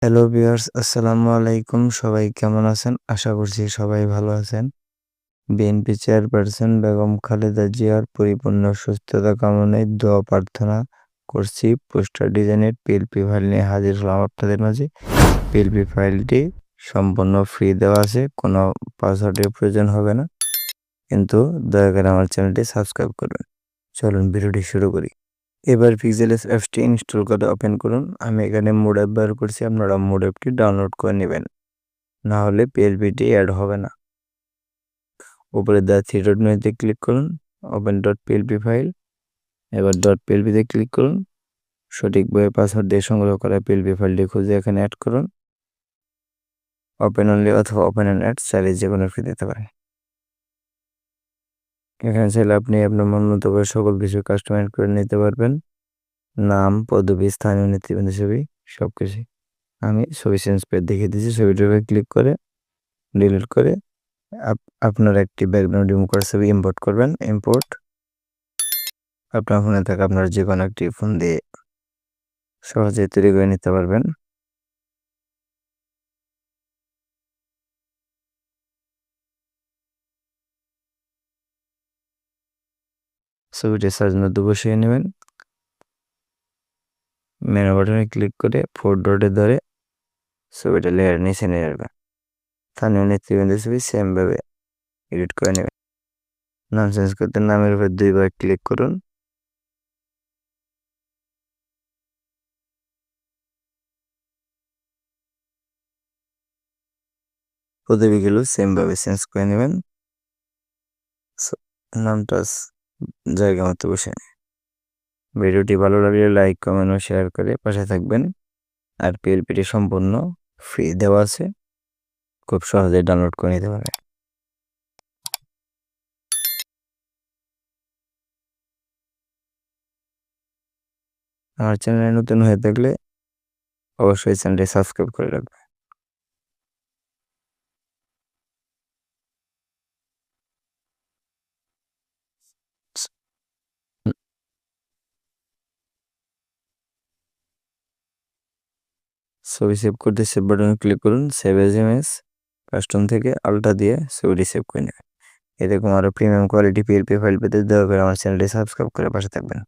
Hello viewers, আসসালামু আলাইকুম। সবাই কেমন আছেন? আশা করছি সবাই ভালো আছেন। বিএনপি চেয়ারপারসন বেগম খালেদা জিয়ার পরিপূর্ণ সুস্থতা কামনায় দোয়া প্রার্থনা করছি। পোস্টার ডিজাইনের পিএলপি ফাইল নিয়ে হাজির হলাম আপনাদের মাঝে। পিএলপি ফাইলটি সম্পূর্ণ ফ্রি দেওয়া আছে, কোনো পাসওয়ার্ডের প্রয়োজন হবে না। কিন্তু দয়া করে আমার চ্যানেলটি সাবস্ক্রাইব করবেন। চলুন ভিডিওটি শুরু করি। এবার পিক্সেলস অ্যাপসটি ইনস্টল করে ওপেন করুন। আমি এখানে মোড অ্যাপ ব্যবহার করছি, আপনারা মোড অ্যাপটি ডাউনলোড করে নেবেন, না হলে পিএলপিটি অ্যাড হবে না। উপরে দেওয়া থ্রি ডট মেনুতে ক্লিক করুন, ওপেন ডট পিএলপি ফাইল। এবার ডট পিএলপিতে ক্লিক করুন। সঠিকভাবে পাসওয়ার্ড দিয়ে সংগ্রহ করা পিএলপি ফাইলটি খুঁজে এখানে অ্যাড করুন। ওপেন অনলি অথবা ওপেন অ্যান্ড অ্যাড চাইলে যে কোনো ফি দিতে পারেন। এখানে চাইলে আপনি আপনার মন মতো করে সকল কিছু কাস্টমাইজ করে নিতে পারবেন। নাম, পদবি, স্থানীয় নেতৃবৃন্দ ছবি সবকিছু। আমি ছবি চেঞ্জ করে দেখিয়ে দিচ্ছি। ছবিটার উপরে ক্লিক করে ডিলিট করে আপনার একটি ব্যাকগ্রাউন্ড রিমুভ করে ছবি ইম্পোর্ট করবেন। ইম্পোর্ট আপনার ফোনে থাকা আপনার যে কোনো একটি ফোন দিয়ে সহজেই তৈরি করে নিতে পারবেন। ছবিটি সাইজ মধ্যে বসিয়ে নেবেন। মেনু বাটনে ক্লিক করে ফোর ডটে ধরে ছবিটা লেয়ার নিচে নিয়ে যাবেন। স্থানীয় নেতৃবৃন্দের ছবি সেমভাবে এডিট করে নেবেন। নাম চেঞ্জ করতে নামের উপর দুইবার ক্লিক করুন। পদবিগুলো সেমভাবে চেঞ্জ করে নেবেন। নামটা জায়গা মতো বসে। ভিডিওটি ভালো লাগলে লাইক, কমেন্ট ও শেয়ার করে পাশে থাকবেন। আর পিএলপিটি সম্পূর্ণ ফ্রি দেওয়া আছে, খুব সহজেই ডাউনলোড করে নিতে পারবেন। আমার চ্যানেলে নতুন হয়ে থাকলে অবশ্যই চ্যানেলটি সাবস্ক্রাইব করে রাখবেন। ছবি সেভ করতে সেভ বাটনে ক্লিক করুন। সেভ এজ ইমেজ কাস্টম থেকে আলটা দিয়ে ছবিটি সেভ করে নেবেন। এরকম আরও প্রিমিয়াম কোয়ালিটি পিএলপি ফাইল পেতে দয়া করে আমার চ্যানেলটি সাবস্ক্রাইব করে পাশে থাকবেন।